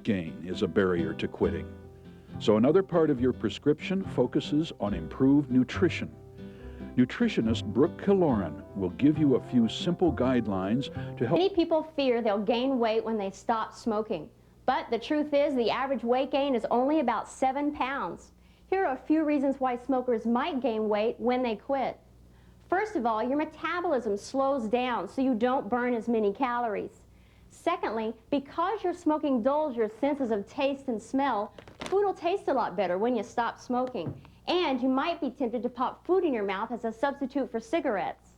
Gain is a barrier to quitting. So another part of your prescription focuses on improved nutrition. Nutritionist Brooke will give you a few simple guidelines to help. Many people fear they'll gain weight when they stop smoking. But the truth is, the average weight gain is only about 7 pounds. Here are a few reasons why smokers might gain weight when they quit. First of all, your metabolism slows down so you don't burn as many calories. Secondly, because your smoking dulls your senses of taste and smell, food will taste a lot better when you stop smoking. And you might be tempted to pop food in your mouth as a substitute for cigarettes.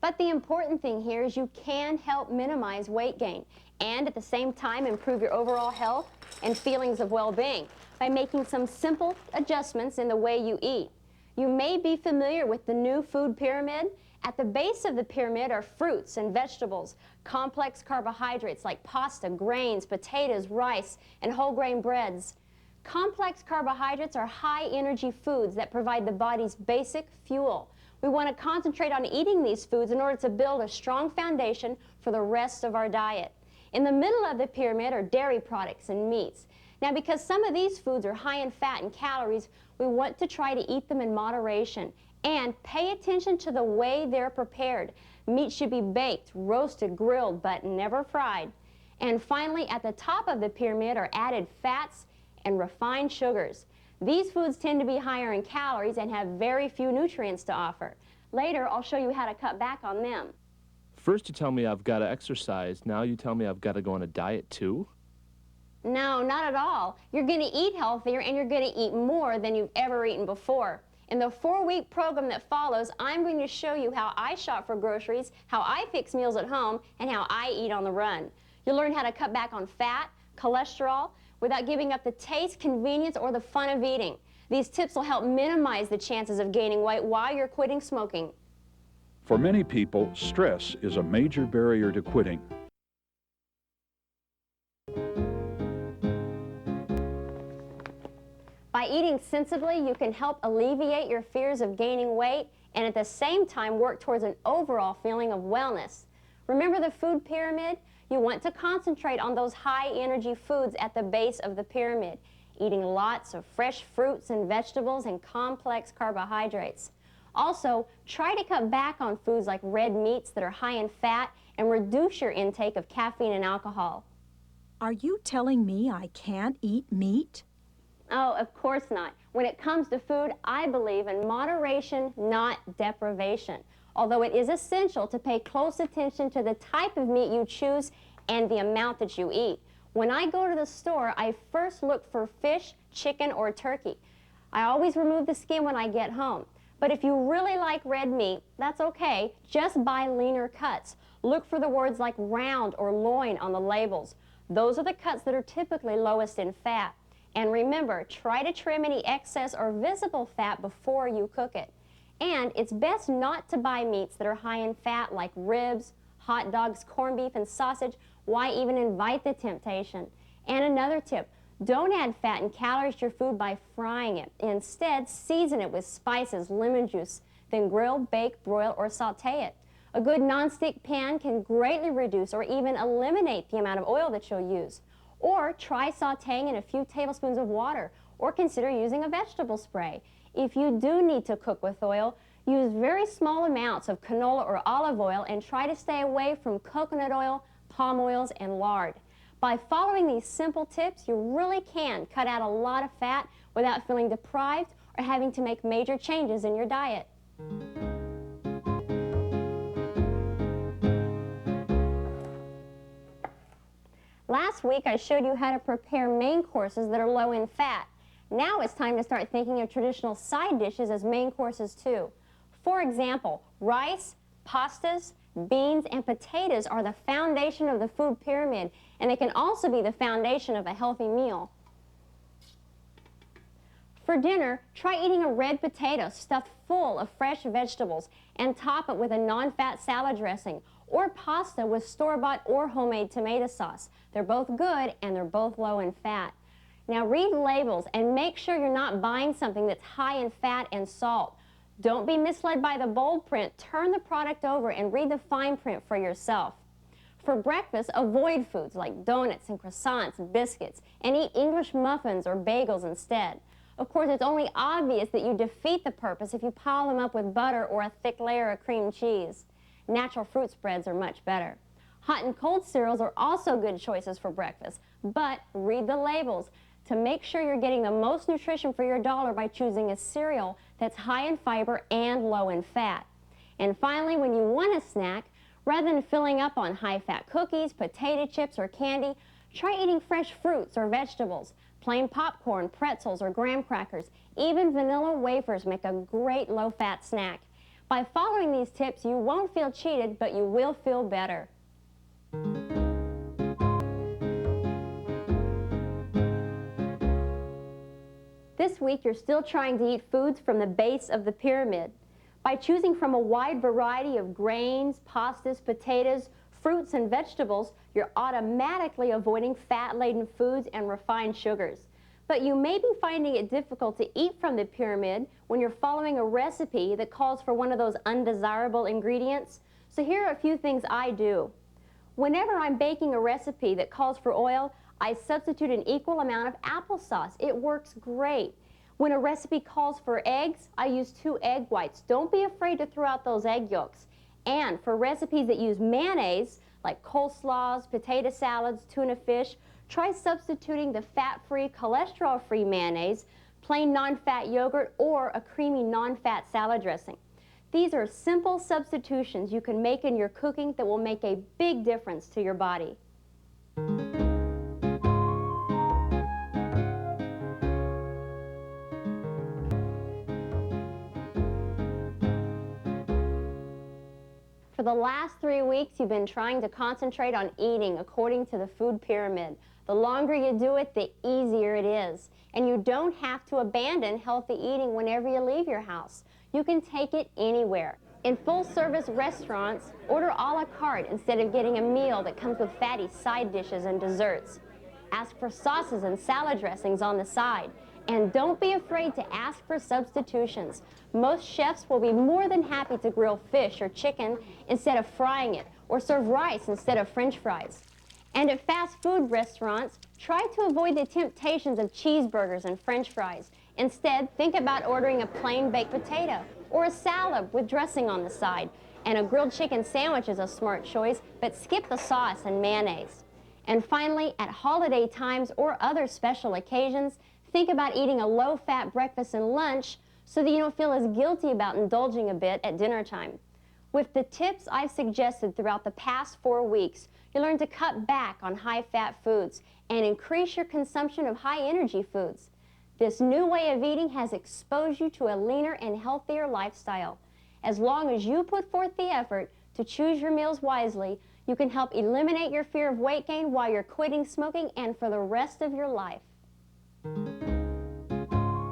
But the important thing here is you can help minimize weight gain and at the same time improve your overall health and feelings of well-being by making some simple adjustments in the way you eat. You may be familiar with the new food pyramid. At the base of the pyramid are fruits and vegetables, complex carbohydrates like pasta, grains, potatoes, rice, and whole grain breads. Complex carbohydrates are high-energy foods that provide the body's basic fuel. We want to concentrate on eating these foods in order to build a strong foundation for the rest of our diet. In the middle of the pyramid are dairy products and meats. Now, because some of these foods are high in fat and calories, we want to try to eat them in moderation and pay attention to the way they're prepared. Meat should be baked, roasted, grilled, but never fried. And finally, at the top of the pyramid are added fats and refined sugars. These foods tend to be higher in calories and have very few nutrients to offer. Later, I'll show you how to cut back on them. First you tell me I've got to exercise, now you tell me I've got to go on a diet too? No, not at all. You're going to eat healthier and you're going to eat more than you've ever eaten before. In the 4-week program that follows, I'm going to show you how I shop for groceries, how I fix meals at home, and how I eat on the run. You'll learn how to cut back on fat, cholesterol, without giving up the taste, convenience, or the fun of eating. These tips will help minimize the chances of gaining weight while you're quitting smoking. For many people, stress is a major barrier to quitting. By eating sensibly, you can help alleviate your fears of gaining weight and at the same time work towards an overall feeling of wellness. Remember the food pyramid? You want to concentrate on those high-energy foods at the base of the pyramid, eating lots of fresh fruits and vegetables and complex carbohydrates. Also, try to cut back on foods like red meats that are high in fat and reduce your intake of caffeine and alcohol. Are you telling me I can't eat meat? Oh, of course not. When it comes to food, I believe in moderation, not deprivation. Although it is essential to pay close attention to the type of meat you choose and the amount that you eat. When I go to the store, I first look for fish, chicken, or turkey. I always remove the skin when I get home. But if you really like red meat, that's okay. Just buy leaner cuts. Look for the words like round or loin on the labels. Those are the cuts that are typically lowest in fat. And remember, try to trim any excess or visible fat before you cook it. And it's best not to buy meats that are high in fat like ribs, hot dogs, corned beef, and sausage. Why even invite the temptation? And another tip, don't add fat and calories to your food by frying it. Instead, season it with spices, lemon juice, then grill, bake, broil, or saute it. A good nonstick pan can greatly reduce or even eliminate the amount of oil that you'll use. Or try sauteing in a few tablespoons of water, or consider using a vegetable spray. If you do need to cook with oil, use very small amounts of canola or olive oil and try to stay away from coconut oil, palm oils, and lard. By following these simple tips, you really can cut out a lot of fat without feeling deprived or having to make major changes in your diet. Last week, I showed you how to prepare main courses that are low in fat. Now it's time to start thinking of traditional side dishes as main courses too. For example, rice, pastas, beans, and potatoes are the foundation of the food pyramid, and they can also be the foundation of a healthy meal. For dinner, try eating a red potato stuffed full of fresh vegetables and top it with a non-fat salad dressing, or pasta with store-bought or homemade tomato sauce. They're both good and they're both low in fat. Now read labels and make sure you're not buying something that's high in fat and salt. Don't be misled by the bold print. Turn the product over and read the fine print for yourself. For breakfast, avoid foods like donuts and croissants and biscuits, and eat English muffins or bagels instead. Of course, it's only obvious that you defeat the purpose if you pile them up with butter or a thick layer of cream cheese. Natural fruit spreads are much better. Hot and cold cereals are also good choices for breakfast, but read the labels to make sure you're getting the most nutrition for your dollar by choosing a cereal that's high in fiber and low in fat. And finally, when you want a snack, rather than filling up on high-fat cookies, potato chips, or candy, try eating fresh fruits or vegetables. Plain popcorn, pretzels, or graham crackers, even vanilla wafers make a great low-fat snack. By following these tips, you won't feel cheated, but you will feel better. This week, you're still trying to eat foods from the base of the pyramid. By choosing from a wide variety of grains, pastas, potatoes, fruits, and vegetables, you're automatically avoiding fat-laden foods and refined sugars. But you may be finding it difficult to eat from the pyramid when you're following a recipe that calls for one of those undesirable ingredients. So here are a few things I do. Whenever I'm baking a recipe that calls for oil, I substitute an equal amount of applesauce. It works great. When a recipe calls for eggs, I use 2 egg whites. Don't be afraid to throw out those egg yolks. And for recipes that use mayonnaise, like coleslaws, potato salads, tuna fish, try substituting the fat-free, cholesterol-free mayonnaise, plain non-fat yogurt, or a creamy non-fat salad dressing. These are simple substitutions you can make in your cooking that will make a big difference to your body. For the last 3 weeks, you've been trying to concentrate on eating according to the food pyramid. The longer you do it, the easier it is. And you don't have to abandon healthy eating whenever you leave your house. You can take it anywhere. In full-service restaurants, order a la carte instead of getting a meal that comes with fatty side dishes and desserts. Ask for sauces and salad dressings on the side. And don't be afraid to ask for substitutions. Most chefs will be more than happy to grill fish or chicken instead of frying it, or serve rice instead of French fries. And at fast food restaurants, try to avoid the temptations of cheeseburgers and French fries. Instead, think about ordering a plain baked potato or a salad with dressing on the side. And a grilled chicken sandwich is a smart choice, but skip the sauce and mayonnaise. And finally, at holiday times or other special occasions, think about eating a low-fat breakfast and lunch so that you don't feel as guilty about indulging a bit at dinner time. With the tips I've suggested throughout the past 4 weeks, you learn to cut back on high-fat foods and increase your consumption of high-energy foods. This new way of eating has exposed you to a leaner and healthier lifestyle. As long as you put forth the effort to choose your meals wisely, you can help eliminate your fear of weight gain while you're quitting smoking and for the rest of your life.